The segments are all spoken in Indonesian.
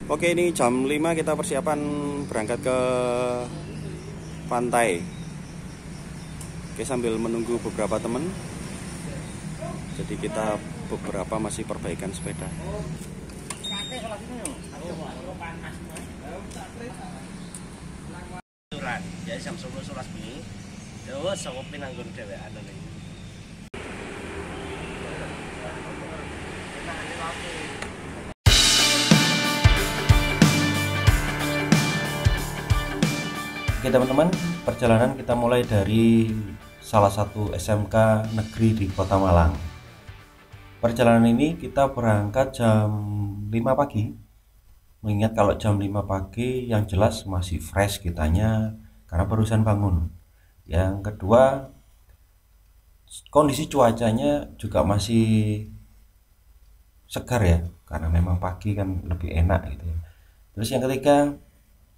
Oke, ini jam 5 kita persiapan berangkat ke pantai. Oke, sambil menunggu beberapa teman. Jadi kita beberapa masih perbaikan sepeda. Ya jam 11 bengi. Ya wis sapa pinanggon dhewean iki. Oke teman-teman, perjalanan kita mulai dari salah satu SMK negeri di Kota Malang. Perjalanan ini kita berangkat jam 5 pagi. Mengingat kalau jam 5 pagi yang jelas masih fresh kitanya karena barusan bangun. Yang kedua, kondisi cuacanya juga masih segar ya, karena memang pagi kan lebih enak gitu ya. Terus yang ketiga,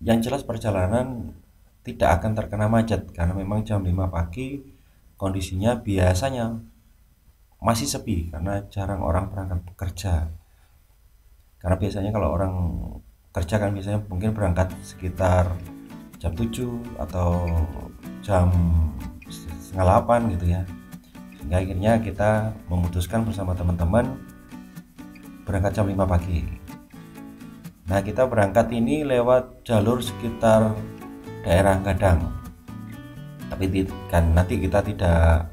yang jelas perjalanan tidak akan terkena macet karena memang jam 5 pagi kondisinya biasanya masih sepi karena jarang orang berangkat bekerja. Karena biasanya kalau orang kerja kan biasanya mungkin berangkat sekitar jam 7 atau jam setengah 8 gitu ya. Sehingga akhirnya kita memutuskan bersama teman-teman berangkat jam 5 pagi. Nah, kita berangkat ini lewat jalur sekitar daerah Gadang, tapi kan nanti kita tidak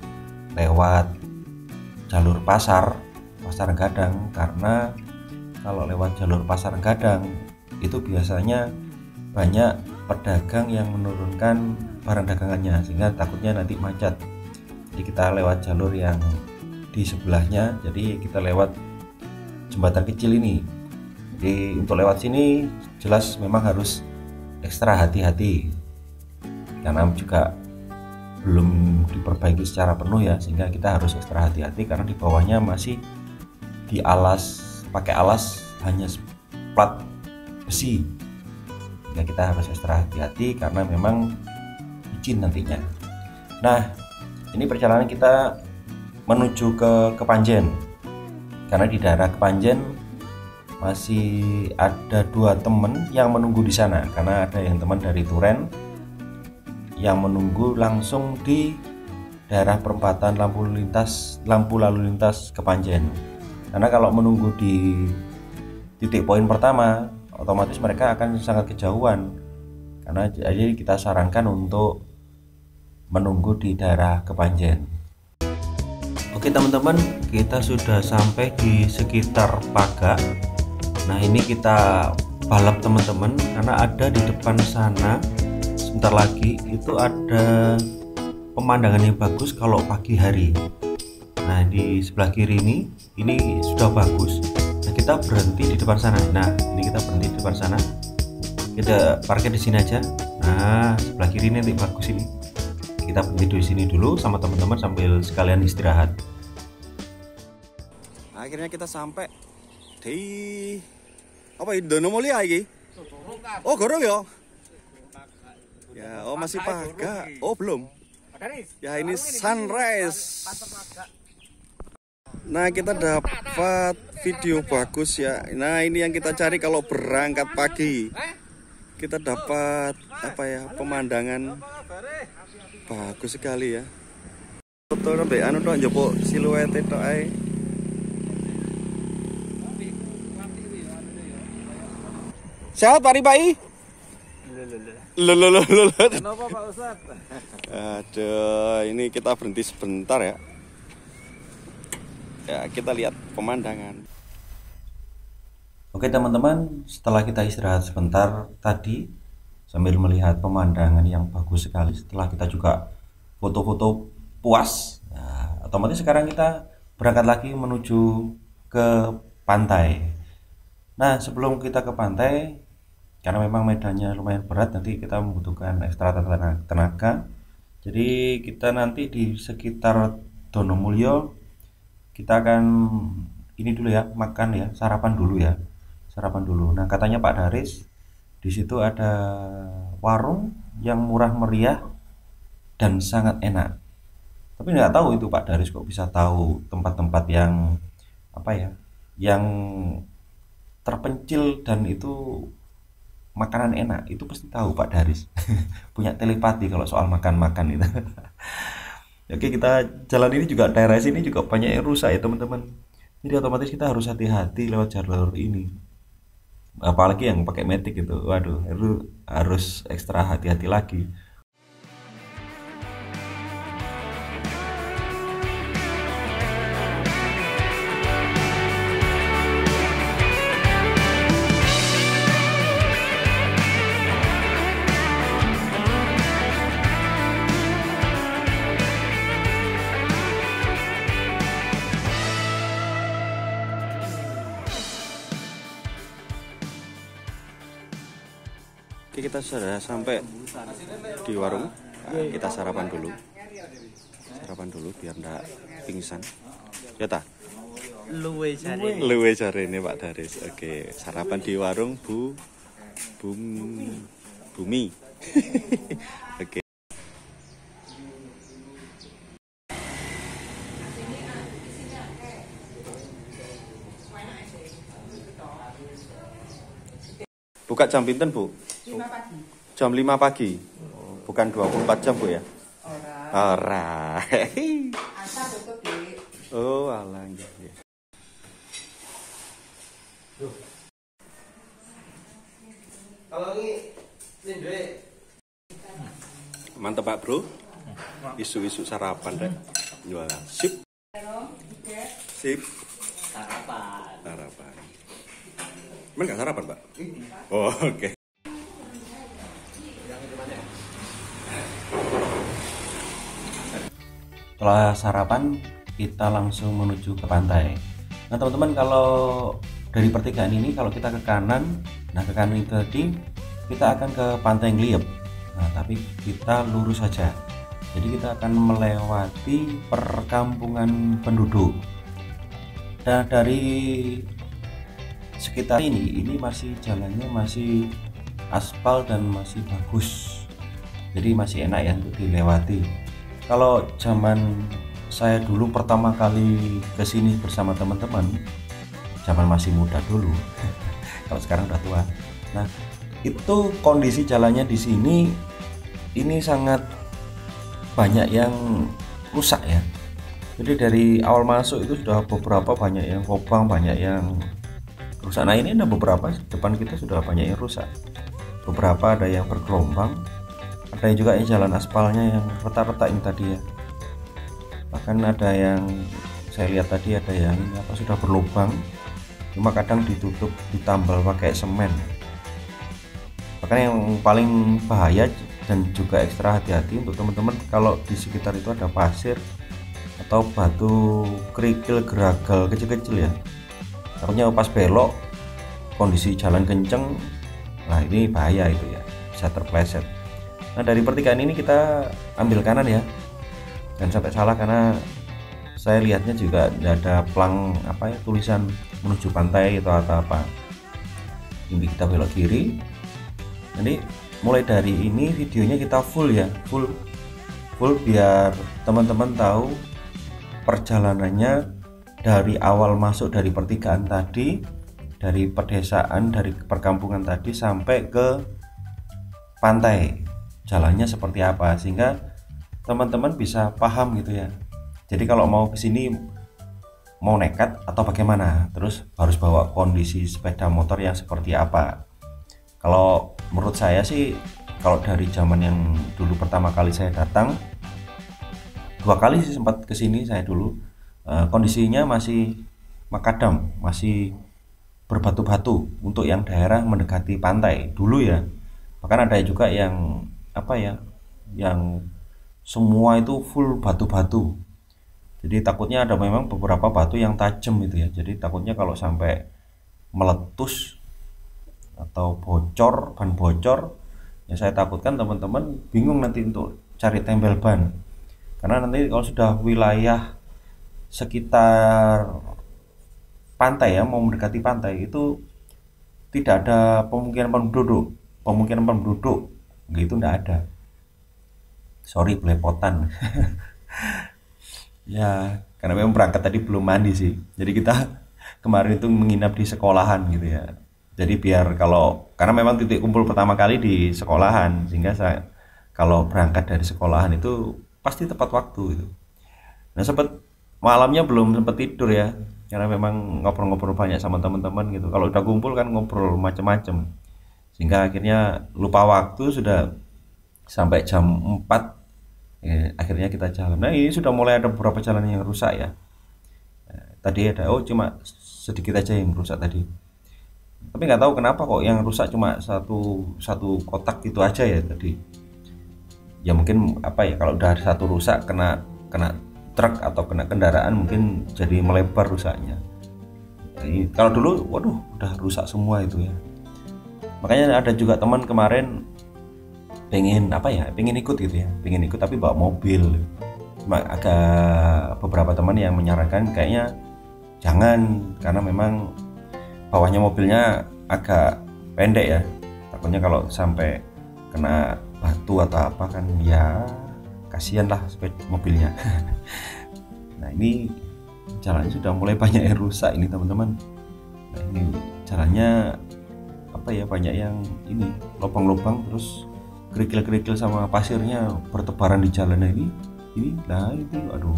lewat jalur pasar Gadang, karena kalau lewat jalur pasar Gadang itu biasanya banyak pedagang yang menurunkan barang dagangannya sehingga takutnya nanti macet. Jadi kita lewat jalur yang di sebelahnya, jadi kita lewat jembatan kecil ini. Jadi untuk lewat sini jelas memang harus ekstra hati-hati karena juga belum diperbaiki secara penuh ya, sehingga kita harus ekstra hati-hati karena di bawahnya masih pakai alas hanya plat besi, sehingga kita harus ekstra hati-hati karena memang licin nantinya. Nah, ini perjalanan kita menuju ke Kepanjen, karena di daerah Kepanjen masih ada 2 teman yang menunggu di sana, karena ada yang teman dari Turen yang menunggu langsung di daerah perempatan lampu lalu lintas Kepanjen. Karena kalau menunggu di titik poin pertama, otomatis mereka akan sangat kejauhan. Karena jadi kita sarankan untuk menunggu di daerah Kepanjen. Oke teman-teman, kita sudah sampai di sekitar Paga. Nah, ini kita balap teman-teman karena ada di depan sana sebentar lagi itu ada pemandangan yang bagus kalau pagi hari. Nah, di sebelah kiri ini sudah bagus. Nah, kita berhenti di depan sana. Nah, ini kita berhenti di depan sana. Kita parkir di sini aja. Nah, sebelah kiri ini nanti bagus ini. Kita berhenti di sini dulu sama teman-teman sambil sekalian istirahat. Akhirnya kita sampai di apa ini? Donomoli lagi? Oh, gorong ya? Ya, oh masih Paga. Oh, belum. Ya, ini sunrise. Nah, kita dapat video bagus ya. Nah, ini yang kita cari kalau berangkat pagi. Kita dapat apa ya? Pemandangan bagus sekali ya. Foto sampai anu tok njupuk siluete tok ae. Sehat Pak Ribai? Kenapa Pak Ustadz? Aduh, ini kita berhenti sebentar ya. Ya, kita lihat pemandangan. Oke teman-teman, setelah kita istirahat sebentar tadi sambil melihat pemandangan yang bagus sekali, setelah kita juga foto-foto puas, nah, otomatis sekarang kita berangkat lagi menuju ke pantai. Nah, sebelum kita ke pantai, karena memang medannya lumayan berat, nanti kita membutuhkan ekstra tenaga. Jadi kita nanti di sekitar Donomulyo kita akan ini dulu ya, makan ya, sarapan dulu ya, sarapan dulu. Nah katanya Pak Daris di situ ada warung yang murah meriah dan sangat enak. Tapi nggak tahu itu Pak Daris kok bisa tahu tempat-tempat yang apa ya, yang terpencil dan itu makanan enak. Itu pasti tahu Pak Daris. Punya telepati kalau soal makan-makan itu. Oke, kita jalan ini juga, daerah sini juga banyak yang rusak ya teman-teman. Jadi otomatis kita harus hati-hati lewat jalur ini. Apalagi yang pakai metik itu, waduh, itu harus ekstra hati-hati lagi. Oke, kita sudah sampai di warung. Nah, kita sarapan dulu. Sarapan dulu biar enggak pingsan. Ya ta? Luwe jare. Luwe jare ini Pak Daris. Oke, sarapan di warung Bumi. Oke. Buka jam pinten, Bu? 5 pagi. Jam 5 pagi. Bukan 24 jam, Bu ya? Ora. Asa tutup di. Oh, alah nggih. Kalau ini duwe. Mantap Pak Bro. Isu-isu sarapan deh. Jualan. Sip. Sip. Sarapan. Emang nggak sarapan, Pak? Oh, oke. Setelah sarapan kita langsung menuju ke pantai. Nah teman-teman, kalau dari pertigaan ini kalau kita ke kanan, nah ke kanan itu tadi kita akan ke Pantai Ngliep. Nah tapi kita lurus saja. Jadi kita akan melewati perkampungan penduduk. Nah dari sekitar ini masih jalannya masih aspal dan masih bagus. Jadi masih enak ya untuk dilewati. Kalau zaman saya dulu pertama kali kesini bersama teman-teman, zaman masih muda dulu. Kalau sekarang udah tua. Nah, itu kondisi jalannya di sini ini sangat banyak yang rusak ya. Jadi dari awal masuk itu sudah beberapa banyak yang lubang, banyak yang rusak. Nah, ini ada beberapa depan kita sudah banyak yang rusak. Beberapa ada yang bergelombang. Ada juga yang jalan aspalnya yang retak-retak ini tadi ya, bahkan ada yang saya lihat tadi ada yang ini apa sudah berlubang, cuma kadang ditutup ditambal pakai semen. Bahkan yang paling bahaya dan juga ekstra hati-hati untuk teman-teman kalau di sekitar itu ada pasir atau batu kerikil geragal kecil-kecil ya, takutnya pas belok kondisi jalan kenceng, nah ini bahaya itu ya, bisa terpleset. Nah dari pertigaan ini kita ambil kanan ya, dan sampai salah karena saya lihatnya juga tidak ada plang apa ya, tulisan menuju pantai atau apa. Ini kita belok kiri. Jadi mulai dari ini videonya kita full ya, full biar teman-teman tahu perjalanannya dari awal masuk dari pertigaan tadi, dari pedesaan, dari perkampungan tadi sampai ke pantai. Jalannya seperti apa sehingga teman-teman bisa paham gitu ya. Jadi kalau mau ke sini mau nekat atau bagaimana, terus harus bawa kondisi sepeda motor yang seperti apa. Kalau menurut saya sih, kalau dari zaman yang dulu pertama kali saya datang, 2 kali sih sempat ke sini saya dulu, kondisinya masih makadam, masih berbatu-batu untuk yang daerah mendekati pantai dulu ya. Bahkan ada juga yang apa ya, yang semua itu full batu-batu. Jadi takutnya ada memang beberapa batu yang tajam gitu ya. Jadi takutnya kalau sampai meletus atau bocor, ban bocor, ya saya takutkan teman-teman bingung nanti untuk cari tempel ban. Karena nanti kalau sudah wilayah sekitar pantai ya, mau mendekati pantai itu tidak ada pemukiman penduduk gitu, tidak ada. Sorry belepotan. Ya, karena memang berangkat tadi belum mandi sih. Jadi kita kemarin itu menginap di sekolahan gitu ya. Jadi biar karena memang titik kumpul pertama kali di sekolahan, sehingga saya kalau berangkat dari sekolahan itu pasti tepat waktu itu. Nah, malamnya belum sempat tidur ya, karena memang ngobrol-ngobrol banyak sama teman-teman gitu. Kalau udah kumpul kan ngobrol macam-macam, sehingga akhirnya lupa waktu, sudah sampai jam 4 ya, akhirnya kita jalan. Nah, ini sudah mulai ada beberapa jalan yang rusak ya. Nah, tadi ada cuma sedikit aja yang rusak tadi, tapi nggak tahu kenapa kok yang rusak cuma satu kotak gitu aja ya tadi. Ya mungkin apa ya, kalau udah satu rusak kena truk atau kena kendaraan mungkin jadi melebar rusaknya. Jadi, kalau dulu waduh udah rusak semua itu ya. Makanya ada juga teman kemarin pengen ikut gitu ya, pengen ikut tapi bawa mobil. Cuma ada beberapa teman yang menyarankan kayaknya jangan, karena memang bawahnya mobilnya agak pendek ya, takutnya kalau sampai kena batu atau apa kan ya kasihan lah sepeda mobilnya. Nah, ini jalannya sudah mulai banyak yang rusak ini teman-teman. Nah, ini jalannya banyak yang ini lubang-lubang, terus kerikil-kerikil sama pasirnya bertebaran di jalan ini. Aduh,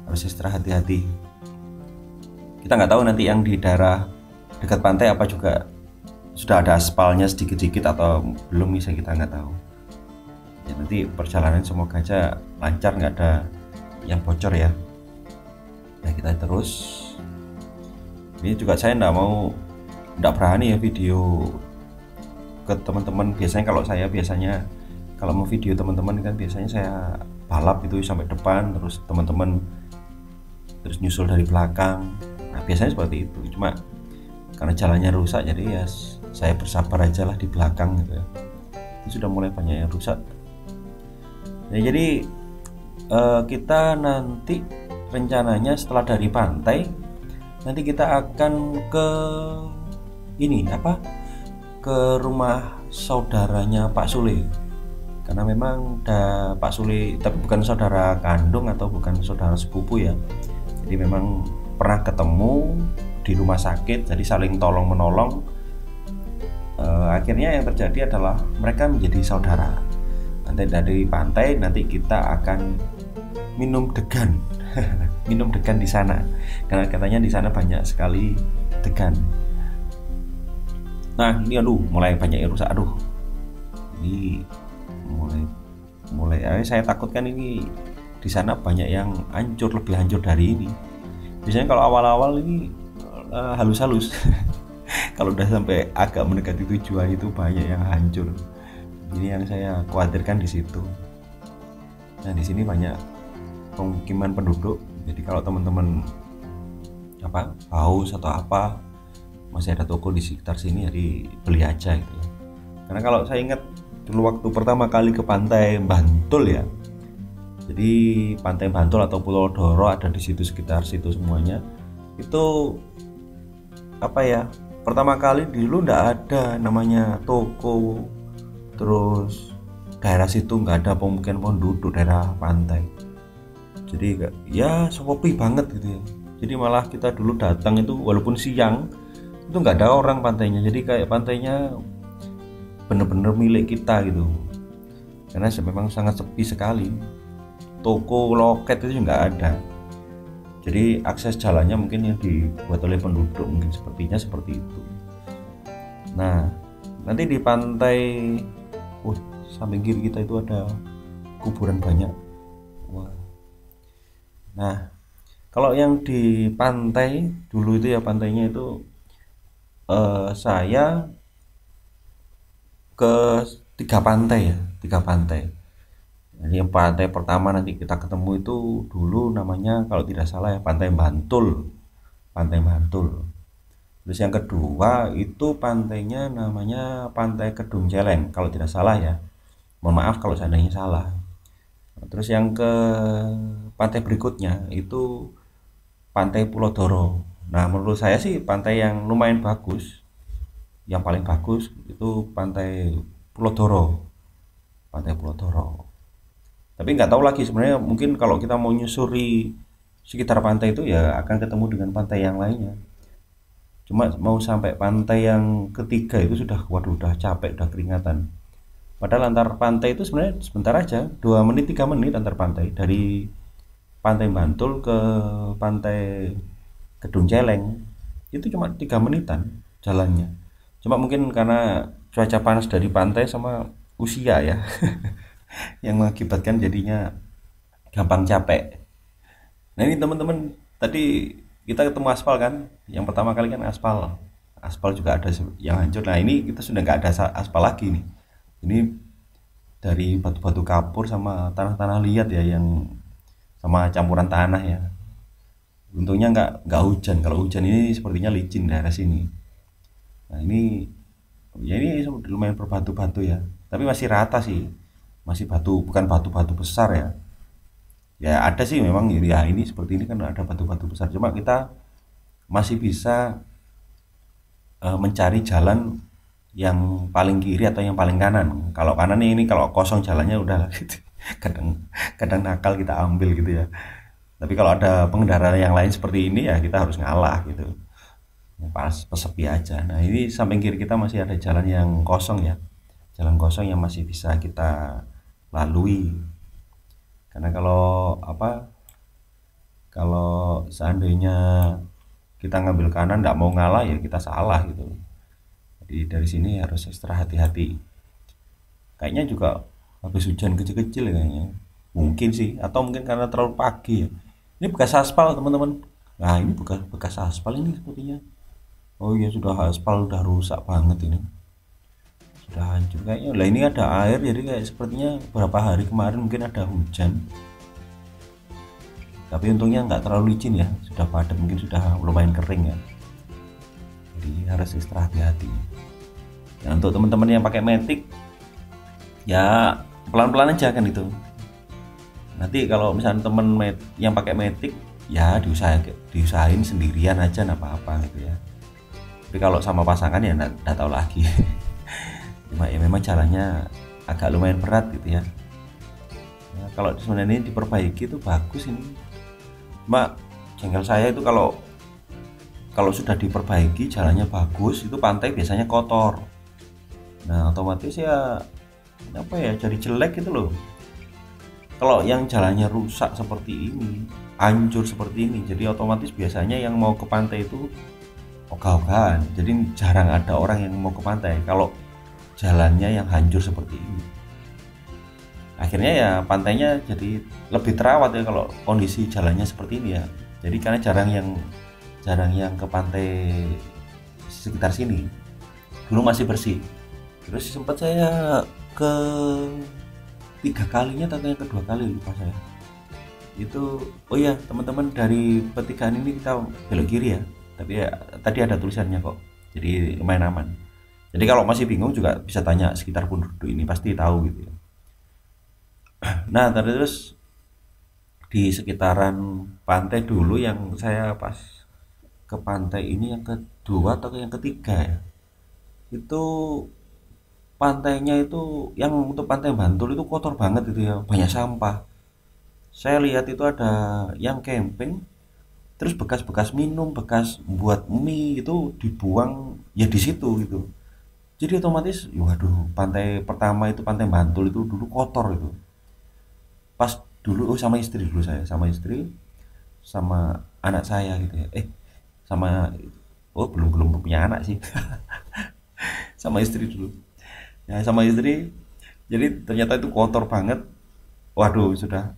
harus extra hati-hati. Kita nggak tahu nanti yang di daerah dekat pantai apa juga sudah ada aspalnya sedikit-sedikit atau belum, bisa kita nggak tahu ya. Nanti perjalanan semoga aja lancar, nggak ada yang bocor ya. Nah, kita terus ini juga saya nggak berani ya video ke teman-teman. Biasanya kalau mau video teman-teman kan biasanya saya balap itu sampai depan, terus teman-teman terus nyusul dari belakang. Nah, biasanya seperti itu. Cuma karena jalannya rusak jadi ya saya bersabar aja lah di belakang gitu ya. Ini sudah mulai banyak yang rusak ya. Jadi kita nanti rencananya setelah dari pantai nanti kita akan ke ke rumah saudaranya Pak Sule, karena memang Pak Sule tapi bukan saudara kandung atau bukan saudara sepupu ya. Jadi memang pernah ketemu di rumah sakit, jadi saling tolong menolong. Akhirnya yang terjadi adalah mereka menjadi saudara. Nanti dari pantai nanti kita akan minum degan. Minum degan di sana, karena katanya di sana banyak sekali degan. Nah, ini mulai banyak yang rusak. Ini mulai saya takutkan ini di sana banyak yang lebih hancur dari ini. Biasanya kalau awal-awal ini halus-halus. Kalau udah sampai agak mendekati tujuan itu banyak yang hancur. Ini yang saya khawatirkan di situ. Nah, di sini banyak pemukiman penduduk. Jadi kalau teman-teman haus atau apa, masih ada toko di sekitar sini, jadi beli aja gitu ya. Karena kalau saya ingat dulu waktu pertama kali ke pantai Bantul ya, jadi pantai Bantul atau Pulau Doro ada di situ, sekitar situ semuanya itu pertama kali dulu nggak ada namanya toko, terus daerah situ nggak ada pemukiman penduduk, daerah pantai, jadi ya sepi banget gitu ya. Jadi malah kita dulu datang itu walaupun siang itu nggak ada orang pantainya, jadi kayak pantainya bener-bener milik kita gitu, karena memang sangat sepi sekali. Toko loket itu nggak ada, jadi akses jalannya mungkin yang dibuat oleh penduduk, mungkin sepertinya seperti itu. Nah, nanti di pantai samping kiri kita itu ada kuburan banyak. Wah. Nah, kalau yang di pantai dulu itu ya, pantainya itu saya ke tiga pantai. Jadi yang pantai pertama nanti kita ketemu itu dulu namanya kalau tidak salah ya Pantai Bantul. Terus yang kedua itu pantainya namanya Pantai Kedung Celeng kalau tidak salah ya. Mohon maaf kalau seandainya salah. Terus yang ke pantai berikutnya itu Pantai Pulau Doro. Nah, menurut saya sih pantai yang lumayan bagus, yang paling bagus itu Pantai Pulau Doro. Pantai Pulau Doro. Tapi nggak tahu lagi sebenarnya, mungkin kalau kita mau nyusuri sekitar pantai itu ya akan ketemu dengan pantai yang lainnya. Cuma mau sampai pantai yang ketiga itu sudah, waduh, udah capek, udah keringatan. Padahal antar pantai itu sebenarnya sebentar aja, 2 menit 3 menit antar pantai. Dari Pantai Bantul ke Pantai Kedung Celeng itu cuma 3 menitan jalannya. Cuma mungkin karena cuaca panas dari pantai sama usia ya yang mengakibatkan jadinya gampang capek. Nah ini teman-teman, tadi kita ketemu aspal kan, yang pertama kali kan aspal, aspal juga ada yang hancur. Nah ini kita sudah nggak ada aspal lagi nih, ini dari batu-batu kapur sama tanah-tanah liat ya, yang sama campuran tanah ya. Untungnya nggak hujan, kalau hujan ini sepertinya licin daerah sini. Nah ini ya ini lumayan berbatu-batu ya, tapi masih rata sih, masih batu, bukan batu-batu besar ya. Ya ada sih memang ya, ini seperti ini kan ada batu-batu besar, cuma kita masih bisa mencari jalan yang paling kiri atau yang paling kanan. Kalau kanan ini kalau kosong jalannya udah kadang nakal kita ambil gitu ya. Tapi kalau ada pengendara yang lain seperti ini ya kita harus ngalah gitu, pas pesepi aja. Nah ini samping kiri kita masih ada jalan yang kosong ya, jalan kosong yang masih bisa kita lalui. Karena kalau seandainya kita ngambil kanan nggak mau ngalah ya kita salah gitu. Jadi dari sini harus ekstra hati-hati. Kayaknya juga habis hujan kecil-kecil ya kayaknya, mungkin sih, atau mungkin karena terlalu pagi ya. Ini bekas aspal teman-teman. Nah ini bekas aspal ini sepertinya. Oh iya, sudah aspal udah rusak banget ini, sudah hancur kayaknya. Lah ini ada air, jadi kayak sepertinya beberapa hari kemarin mungkin ada hujan. Tapi untungnya nggak terlalu licin ya, sudah padat, mungkin sudah lumayan kering ya. Jadi harus ekstra hati-hati. Nah, untuk teman-teman yang pakai matic ya pelan-pelan aja kan itu. Nanti kalau misalnya temen yang pakai matic ya diusahain sendirian aja, nggak apa-apa gitu ya. Tapi kalau sama pasangan ya nggak tahu lagi. Cuma ya memang jalannya agak lumayan berat gitu ya. Nah, kalau sebenarnya ini diperbaiki itu bagus ini. Cuma jengkel saya itu kalau sudah diperbaiki jalannya bagus, itu pantai biasanya kotor. Nah otomatis ya jadi jelek gitu loh. Kalau yang jalannya rusak seperti ini, hancur seperti ini, jadi otomatis biasanya yang mau ke pantai itu ogah-ogahan. Jadi jarang ada orang yang mau ke pantai kalau jalannya yang hancur seperti ini. Akhirnya ya pantainya jadi lebih terawat ya kalau kondisi jalannya seperti ini ya. Jadi karena jarang yang ke pantai sekitar sini. Dulu masih bersih. Terus sempat saya ke 3 kalinya atau yang kedua kali lupa saya. Itu oh ya teman-teman, dari petikan ini kita belok kiri ya. Tapi ya tadi ada tulisannya kok. Jadi lumayan aman. Jadi kalau masih bingung juga bisa tanya sekitar penduduk ini, pasti tahu gitu ya. Nah terus di sekitaran pantai dulu yang saya pas ke pantai ini yang kedua atau yang ketiga ya, itu pantainya itu yang untuk Pantai Bantul itu kotor banget itu ya, banyak sampah. Saya lihat itu ada yang camping, terus bekas-bekas minum, bekas buat mie itu dibuang ya di situ gitu. Jadi otomatis waduh, pantai pertama itu Pantai Bantul itu dulu kotor itu. Pas dulu sama istri, dulu saya sama istri sama anak saya gitu ya. Belum punya anak sih. Sama istri dulu. Ya sama istri. Jadi ternyata itu kotor banget. Waduh, sudah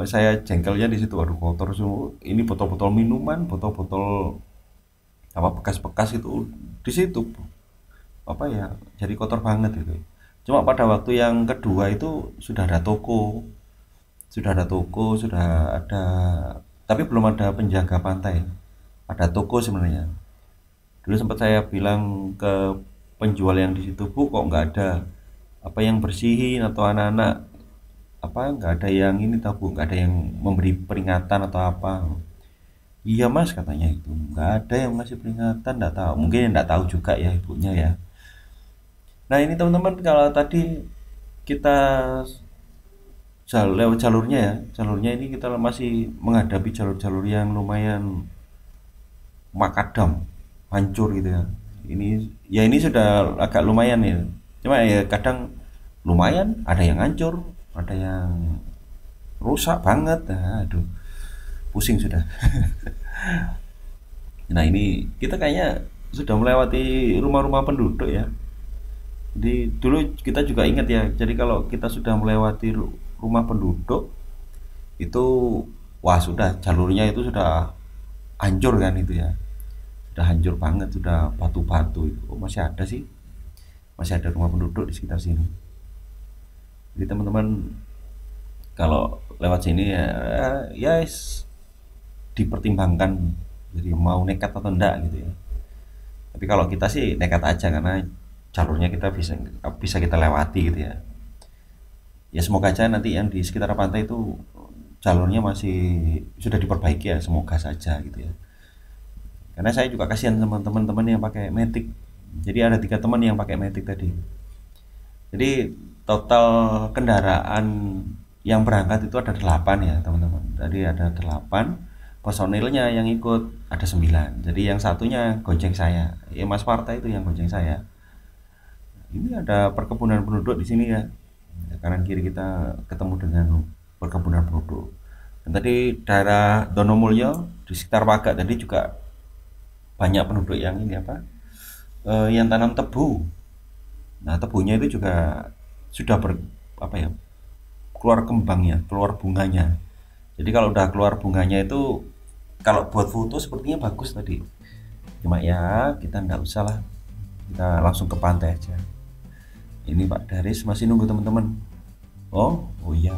saya jengkelnya di situ. Waduh, kotor semua. Ini botol-botol minuman, botol-botol bekas-bekas itu di situ. Jadi kotor banget itu. Cuma pada waktu yang kedua itu sudah ada toko, sudah ada, tapi belum ada penjaga pantai. Ada toko sebenarnya. Dulu sempat saya bilang ke penjual yang di situ, Bu, kok nggak ada apa yang bersihin atau anak-anak apa nggak ada yang ini tahu Bu, nggak ada yang memberi peringatan atau apa. Iya Mas, katanya itu nggak ada yang ngasih peringatan, nggak tahu, mungkin nggak tahu juga ya ibunya ya. Nah ini teman-teman, kalau tadi kita lewat jalurnya ya, jalurnya ini kita masih menghadapi jalur-jalur yang lumayan makadam, hancur gitu ya. Ini sudah agak lumayan ya, cuma ya kadang lumayan, ada yang hancur, ada yang rusak banget. Nah, aduh, pusing sudah. Nah ini kita kayaknya sudah melewati rumah-rumah penduduk ya. Jadi dulu kita juga ingat ya, jadi kalau kita sudah melewati rumah penduduk itu, wah sudah, jalurnya itu sudah hancur kan itu ya, sudah hancur banget, sudah batu-batu itu. Oh, masih ada sih, masih ada rumah penduduk di sekitar sini. Jadi teman-teman kalau lewat sini ya, dipertimbangkan, jadi mau nekat atau enggak gitu ya. Tapi kalau kita sih nekat aja, karena jalurnya kita bisa kita lewati gitu ya. Ya semoga aja nanti yang di sekitar pantai itu jalurnya masih sudah diperbaiki ya, semoga saja gitu ya. Karena saya juga kasihan sama teman-teman yang pakai Matic. Jadi ada 3 teman yang pakai Matic tadi. Jadi total kendaraan yang berangkat itu ada 8 ya teman-teman. Jadi ada 8, personilnya yang ikut ada 9. Jadi yang satunya gonceng saya. Ya Mas Parta itu yang gonceng saya. Ini ada perkebunan penduduk di sini ya. Kanan kiri kita ketemu dengan perkebunan penduduk. Dan tadi daerah Donomulyo di sekitar Wagak tadi juga banyak penduduk yang ini apa? Yang tanam tebu. Nah, tebunya itu juga sudah keluar kembangnya, keluar bunganya. Jadi kalau udah keluar bunganya itu, kalau buat foto sepertinya bagus tadi. Cuma ya kita nggak usah lah, kita langsung ke pantai aja. Ini Pak Daris masih nunggu teman-teman. Oh iya.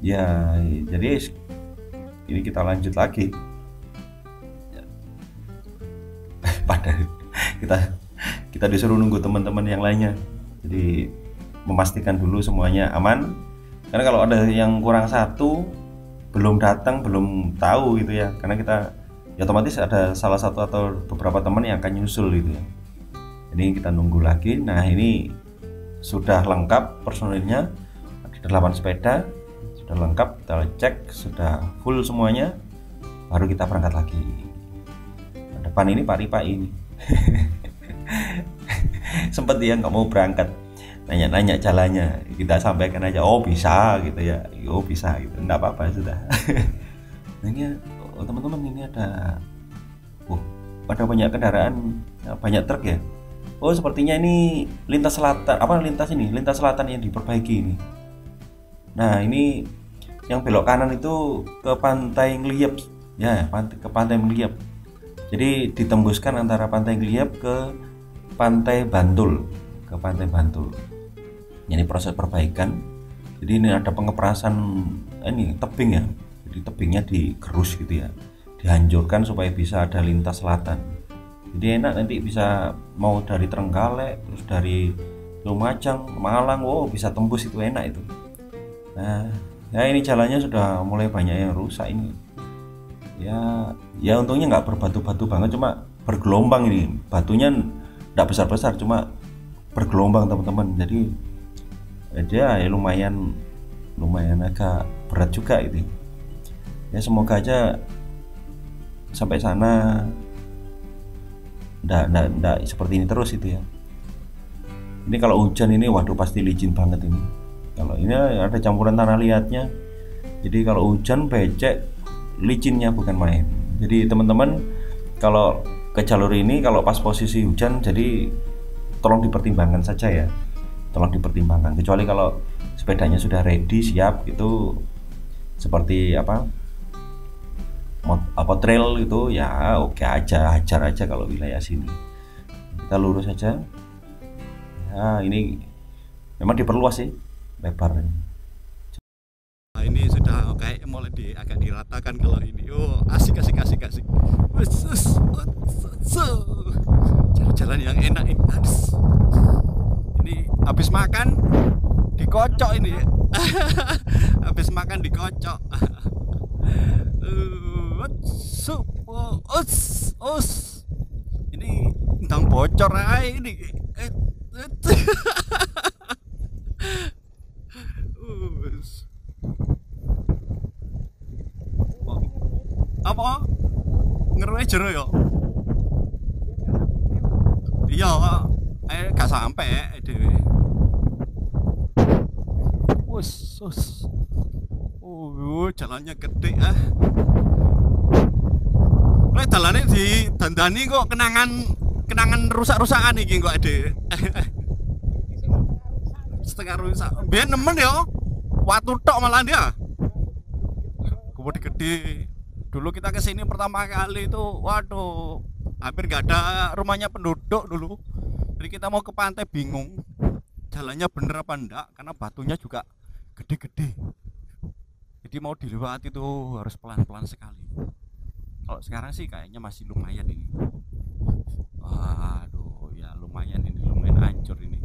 Ya, jadi ini kita lanjut lagi. Pak Daris, kita disuruh nunggu teman-teman yang lainnya. Jadi memastikan dulu semuanya aman. Karena kalau ada yang kurang satu, belum datang, belum tahu gitu ya. Karena kita ya otomatis ada salah satu atau beberapa teman yang akan nyusul gitu ya. Ini kita nunggu lagi. Nah ini sudah lengkap personilnya, ada 8 sepeda, sudah lengkap, kita cek sudah full semuanya, baru kita berangkat lagi. Nah, depan ini Pak Ripa ini sempat dia nggak mau berangkat, nanya-nanya jalannya, kita sampaikan aja, oh bisa gitu ya, oh bisa gitu, nggak apa-apa sudah. Nah ini teman-teman, ini ada banyak kendaraan, banyak truk ya. Oh sepertinya ini lintas selatan, lintas selatan yang diperbaiki ini. Nah ini yang belok kanan itu ke Pantai Ngliep ya, ke Pantai Ngliep. Jadi ditembuskan antara Pantai Ngliep ke Pantai Bantul, Ini proses perbaikan. Jadi ini ada pengeperasan ini tebing ya. Jadi tebingnya digerus gitu ya, dihancurkan supaya bisa ada lintas selatan. Jadi enak, nanti bisa mau dari Trenggalek, terus dari Lumajang, Malang, wow bisa tembus, itu enak itu. Nah, ya ini jalannya sudah mulai banyak yang rusak ini. Ya untungnya nggak berbatu-batu banget, cuma bergelombang ini. Batunya nggak besar-besar, cuma bergelombang teman-teman. Jadi ya lumayan agak berat juga itu. Ya semoga aja sampai sana nggak seperti ini terus itu ya. Ini kalau hujan ini waduh pasti licin banget ini. Kalau ini ada campuran tanah liatnya, jadi kalau hujan becek, licinnya bukan main. Jadi teman-teman kalau ke jalur ini kalau pas posisi hujan, jadi tolong dipertimbangkan saja ya, tolong dipertimbangkan. Kecuali kalau sepedanya sudah ready siap, itu seperti trail itu ya oke aja, hajar aja kalau wilayah sini. Kita lurus aja. Ya ini memang diperluas sih lebarnya. Nah, ini sudah kayak mulai agak diratakan kalau ini. Oh, asik. Jalan-jalan yang enak ini. Ini habis makan dikocok ini. Habis makan dikocok. Ini tentang bocor aja ini. Apa? Ngeruwe jero ya? Iya, gak sampai dhewe. Wus. Oh, jalannya gede ah. Lek dalane didandani kok kenangan rusak-rusakan iki kok ade. Setengah rusak. Biyen nemen ya. Watu tok malah dia. Gede gede. Dulu kita kesini pertama kali itu, waduh, hampir gak ada rumahnya penduduk dulu. Jadi kita mau ke pantai bingung, jalannya bener apa enggak, karena batunya juga gede-gede. Jadi mau dilewati itu harus pelan-pelan sekali. Kalau sekarang sih kayaknya masih lumayan ini. Waduh, ya lumayan hancur ini.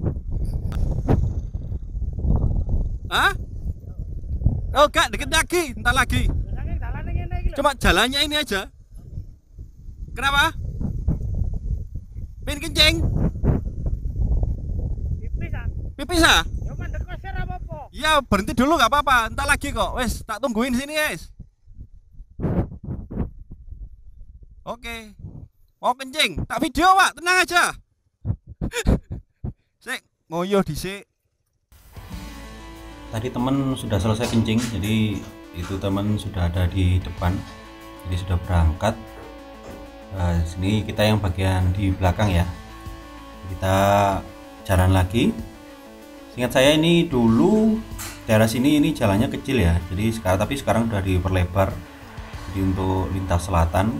Hah? Oh, gak dikit lagi, entar lagi. Cuma jalannya ini aja. Kenapa? Pengen kencing? Pipis ah? Ya berhenti dulu gak apa-apa. Entar lagi kok. Wes tak tungguin sini guys. Oke. Mau kencing? Tak video Pak. Tenang aja. Sik ngoyo dhisik. Tadi temen sudah selesai kencing, jadi itu teman sudah ada di depan, jadi sudah berangkat. Sini kita yang bagian di belakang ya, kita jalan lagi. Seingat saya ini dulu daerah sini ini jalannya kecil ya, jadi sekarang sudah diperlebar, jadi untuk lintas selatan.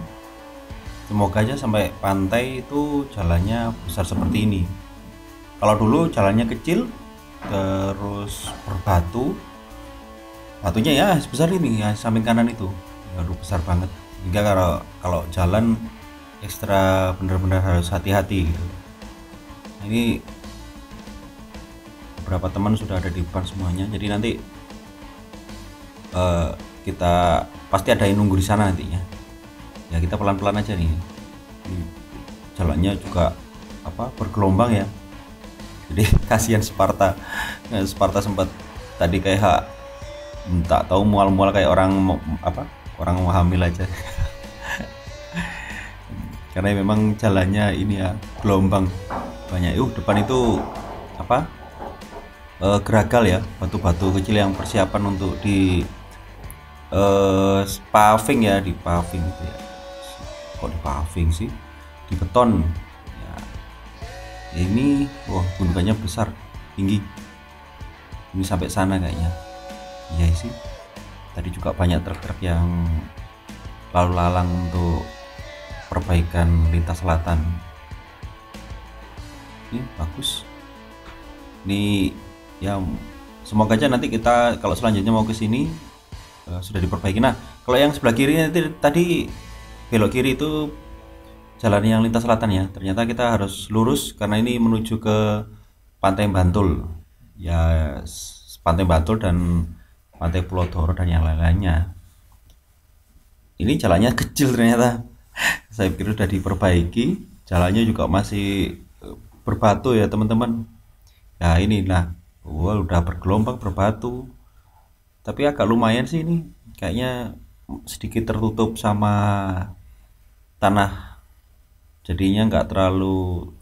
Semoga aja sampai pantai itu jalannya besar seperti ini. Kalau dulu jalannya kecil terus berbatu, batunya ya sebesar ini ya, samping kanan itu aduh besar banget, hingga kalau jalan ekstra benar-benar harus hati-hati gitu. Ini beberapa teman sudah ada di depan semuanya, jadi nanti kita pasti ada yang nunggu di sana nantinya ya. Kita pelan-pelan aja nih, ini jalannya juga bergelombang ya, jadi kasihan Sparta sempat tadi kayak tak tahu mual-mual kayak orang mau hamil aja. Karena memang jalannya ini ya gelombang banyak. Depan itu geragal ya, batu-batu kecil yang persiapan untuk di paving ya, di paving gitu ya. Kok di paving sih? Di beton ya. Ini gundukannya besar, tinggi, ini sampai sana kayaknya. Iya sih, tadi juga banyak truk-truk yang lalu lalang untuk perbaikan lintas selatan. Ini bagus. Ini ya, semoga aja nanti kita kalau selanjutnya mau ke sini sudah diperbaiki. Nah, kalau yang sebelah kiri nanti tadi belok kiri itu jalan yang lintas selatan ya. Ternyata kita harus lurus karena ini menuju ke Pantai Bantul. Ya, Pantai Bantul dan Pantai Pulau Doro dan yang lain-lainnya. Ini jalannya kecil ternyata. Saya pikir sudah diperbaiki. Jalannya juga masih berbatu ya teman-teman. Nah inilah, udah bergelombang berbatu. Tapi agak lumayan sih ini. Kayaknya sedikit tertutup sama tanah. Jadinya nggak terlalu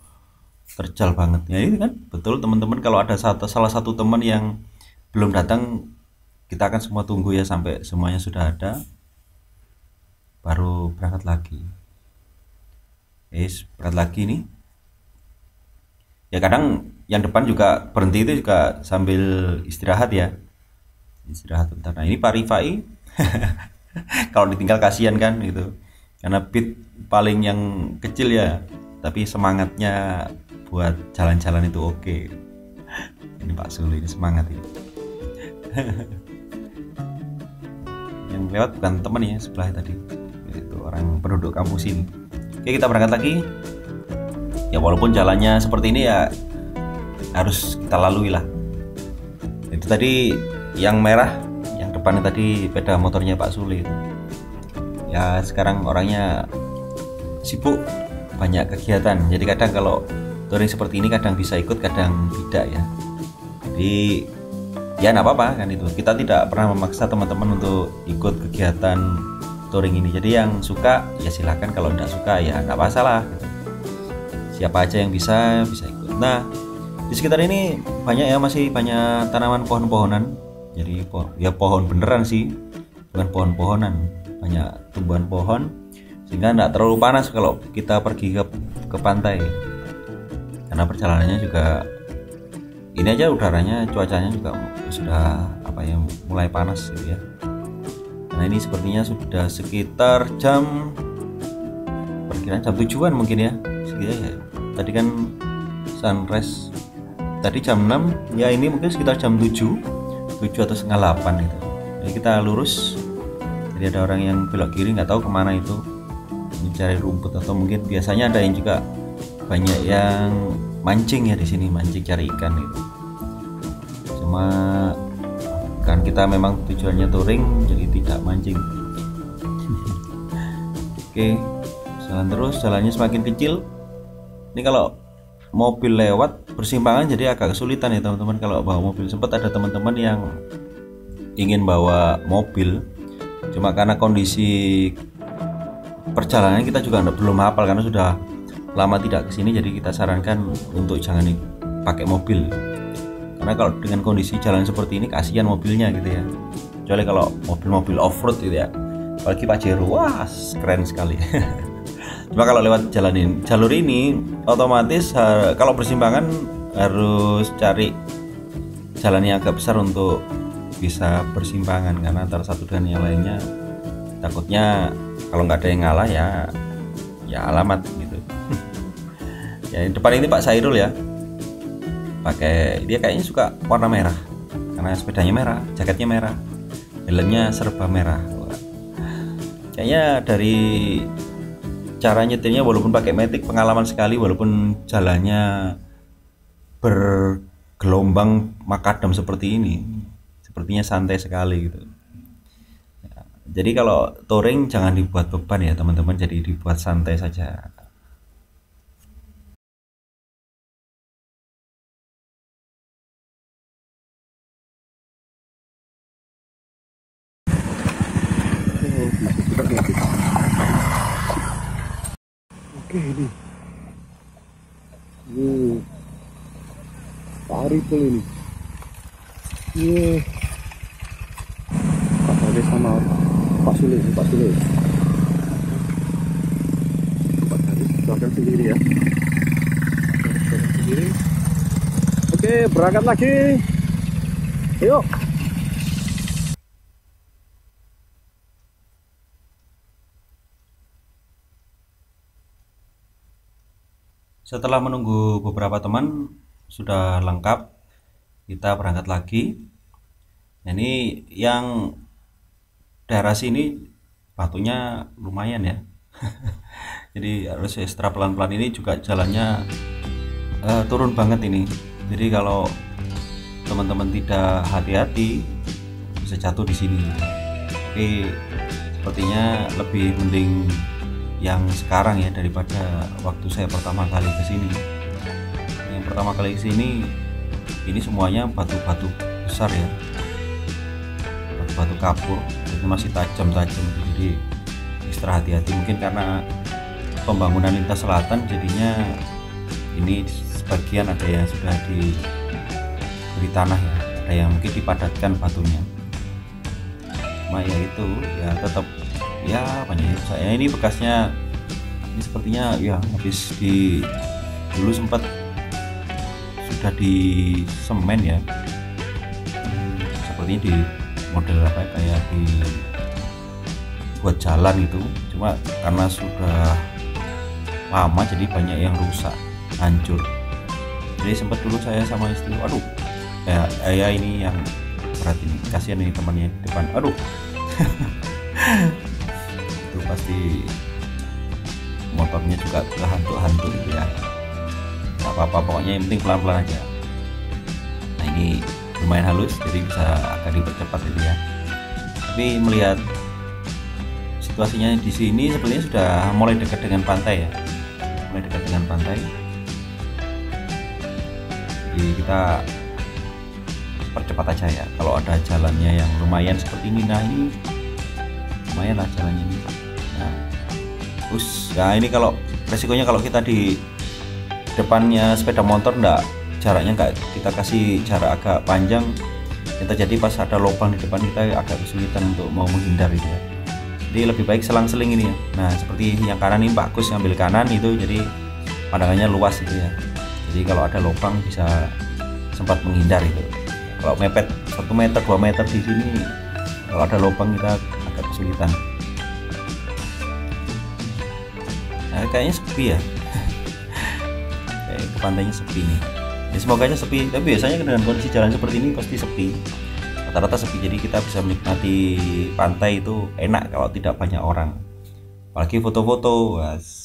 terjal banget. Ya ini kan betul teman-teman, kalau ada salah satu teman yang belum datang, kita akan semua tunggu ya sampai semuanya sudah ada, baru berangkat lagi. Berangkat lagi nih. Ya kadang yang depan juga berhenti itu juga sambil istirahat ya. Istirahat bentar. Nah ini Pak Rifai. Kalau ditinggal kasihan kan gitu. Karena pit paling yang kecil ya, tapi semangatnya buat jalan-jalan itu oke. Ini Pak Sulu ini semangat ini. yang lewat bukan teman ya, sebelah tadi itu orang penduduk kampus ini. Oke, kita berangkat lagi ya, walaupun jalannya seperti ini ya harus kita lalui lah. Itu tadi yang merah, yang depannya tadi sepeda motornya Pak Sule itu. Ya sekarang orangnya sibuk, banyak kegiatan, jadi kadang kalau touring seperti ini kadang bisa ikut, kadang tidak ya. Jadi ya nggak apa-apa kan, itu kita tidak pernah memaksa teman-teman untuk ikut kegiatan touring ini. Jadi yang suka ya silahkan, kalau tidak suka ya nggak masalah gitu. Siapa aja yang bisa ikut. Nah di sekitar ini banyak ya, masih banyak tanaman pohon-pohonan. Jadi ya pohon beneran sih, bukan pohon-pohonan, banyak tumbuhan pohon, sehingga nggak terlalu panas kalau kita pergi ke pantai. Karena perjalanannya juga ini aja, udaranya, cuacanya juga sudah mulai panas gitu ya. Karena ini sepertinya sudah sekitar perkiraan jam 7-an mungkin ya, sekitar ya. Tadi kan sunrise tadi jam 6 ya, ini mungkin sekitar jam 7 atau setengah 8 gitu. Jadi kita lurus, jadi ada orang yang belok kiri, nggak tahu kemana itu, mencari rumput, atau mungkin biasanya ada yang juga banyak yang mancing ya di sini, mancing cari ikan gitu. Cuma kan kita memang tujuannya touring, jadi tidak mancing. Oke, jalan terus, jalannya semakin kecil. Ini kalau mobil lewat persimpangan jadi agak kesulitan ya teman-teman kalau bawa mobil. Sempat ada teman-teman yang ingin bawa mobil, cuma karena kondisi perjalanan kita juga belum hafal, karena sudah lama tidak kesini, jadi kita sarankan untuk jangan pakai mobil. Karena kalau dengan kondisi jalan seperti ini kasihan mobilnya gitu ya. Kecuali kalau mobil-mobil off-road gitu ya. Apalagi Pajero, wah keren sekali. Cuma kalau lewat jalur ini otomatis kalau persimpangan harus cari jalan yang agak besar untuk bisa persimpangan, karena antara satu dan yang lainnya takutnya kalau nggak ada yang ngalah ya alamat gitu. Ya depan ini Pak Sairul ya, dia kayaknya suka warna merah karena sepedanya merah, jaketnya merah, helmnya serba merah. Kayaknya dari cara nyetirnya, walaupun pakai matic, pengalaman sekali, walaupun jalannya bergelombang makadam seperti ini, sepertinya santai sekali gitu. Jadi kalau touring jangan dibuat beban ya teman-teman, jadi dibuat santai saja. Oke, ini Paripul ini. Pak sama Pak Sule. Pak Haris belakang sendiri ya. Oke, berangkat lagi. Ayo. Setelah menunggu beberapa teman sudah lengkap, kita berangkat lagi. Nah, ini yang daerah sini batunya lumayan ya. Jadi harus ekstra pelan-pelan, ini juga jalannya turun banget ini. Jadi kalau teman-teman tidak hati-hati bisa jatuh di sini. Tapi sepertinya lebih mending yang sekarang ya daripada waktu saya pertama kali ke sini. Yang pertama kali ke sini ini semuanya batu-batu besar ya, batu-batu kapur, itu masih tajam-tajam, jadi ekstra hati-hati. Mungkin karena pembangunan lintas selatan jadinya ini sebagian ada yang sudah diberi tanah ya, ada yang mungkin dipadatkan batunya. Cuma ya itu ya tetap ya banyak. Saya ini bekasnya ini sepertinya ya habis dulu sempat sudah di semen ya, sepertinya di model kayak di buat jalan itu. Cuma karena sudah lama jadi banyak yang rusak, hancur. Jadi sempat dulu saya sama istri, aduh ya ini yang berat ini, kasihan ini temannya di depan, aduh Itu pasti motornya juga hantu-hantu gitu ya. Nggak apa-apa, pokoknya yang penting pelan-pelan aja. Nah ini lumayan halus, jadi bisa agak dipercepat gitu ya. Tapi melihat situasinya di sini sebenarnya sudah mulai dekat dengan pantai ya, mulai dekat dengan pantai. Jadi kita percepat aja ya. Kalau ada jalannya yang lumayan seperti ini, nah ini lumayan lah jalannya ini. Nah, terus ya ini kalau resikonya kalau kita di depannya sepeda motor jaraknya enggak kita kasih jarak agak panjang, yang terjadi pas ada lubang di depan kita agak kesulitan untuk mau menghindar gitu ya. Jadi lebih baik selang-seling ini ya. Nah seperti yang kanan ini Pak Kus ngambil kanan itu, jadi pandangannya luas gitu ya. Jadi kalau ada lubang bisa sempat menghindar itu. Kalau mepet 1 meter 2 meter di sini, kalau ada lubang kita agak kesulitan. Nah kayaknya sepi ya. Kayak ke pantainya sepi nih. Ya, semoga aja sepi, tapi biasanya dengan kondisi jalan seperti ini pasti sepi, rata-rata sepi. Jadi kita bisa menikmati pantai itu enak kalau tidak banyak orang, apalagi foto-foto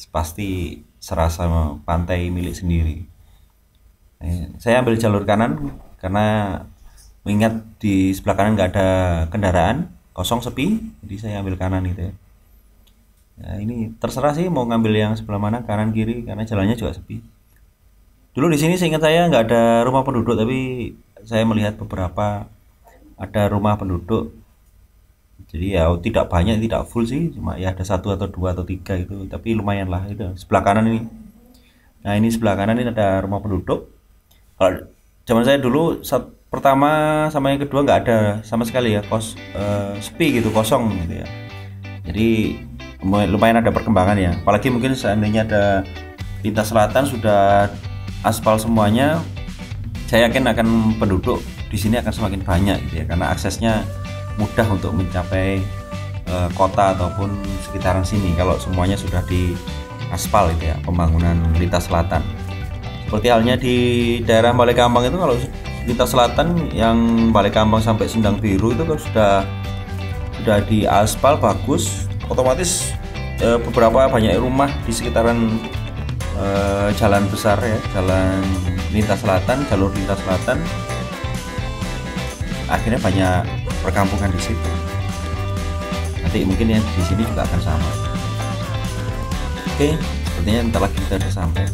pasti serasa pantai milik sendiri. Saya ambil jalur kanan karena mengingat di sebelah kanan nggak ada kendaraan, kosong sepi, jadi saya ambil kanan gitu ya. Nah, ini terserah sih mau ngambil yang sebelah mana, kanan kiri, karena jalannya juga sepi. Dulu di sini seingat saya nggak ada rumah penduduk, tapi saya melihat beberapa ada rumah penduduk. Jadi ya tidak banyak, tidak full sih, cuma ya ada 1 atau 2 atau 3 itu, tapi lumayan lah itu sebelah kanan ini. Nah ini sebelah kanan ini ada rumah penduduk. Kalau zaman saya dulu pertama sama yang kedua nggak ada sama sekali ya, sepi gitu, kosong gitu ya. Jadi lumayan ada perkembangan ya, apalagi mungkin seandainya ada lintas selatan sudah aspal semuanya, saya yakin akan penduduk di sini akan semakin banyak gitu ya, karena aksesnya mudah untuk mencapai kota ataupun sekitaran sini kalau semuanya sudah di aspal gitu ya, pembangunan lintas selatan. Seperti halnya di daerah Balai Kambang itu, kalau lintas selatan yang Balai Kambang sampai Sindang Biru itu kan sudah di aspal bagus, otomatis beberapa banyak rumah di sekitaran jalan besar ya, jalan lintas selatan, jalur lintas selatan, akhirnya banyak perkampungan di situ. Nanti mungkin yang di sini juga akan sama. Oke, sepertinya bentar lagi kita sudah sampai.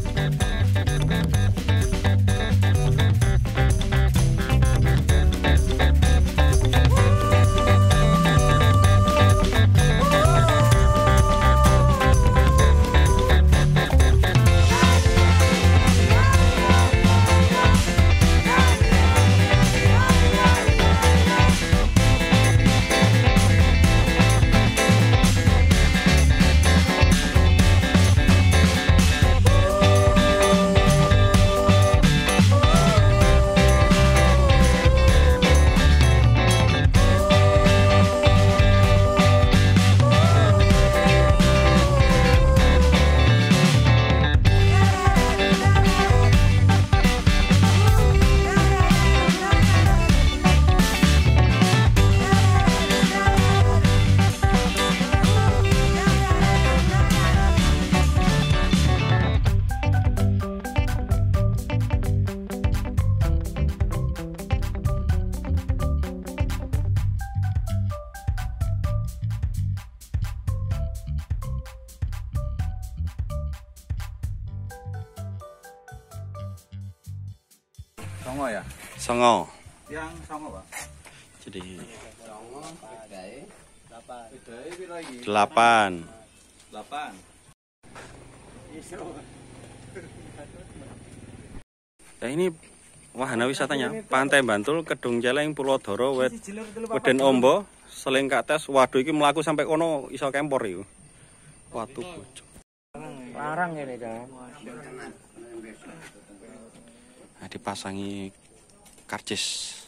Songo ya? Songo. Yang songo, Pak. Jadi Songo, Padae, 8. Padae piro iki? 8. 8. Nah ini wahana wisatanya Pantai Bantul, Kedung Celeng, Pulau Doro, Weden Ombo, Selengkates. Waduh iki mlaku sampai kono iso kempor iki. Waduh bocok. Larang ini dah. Nah, dipasangi karcis.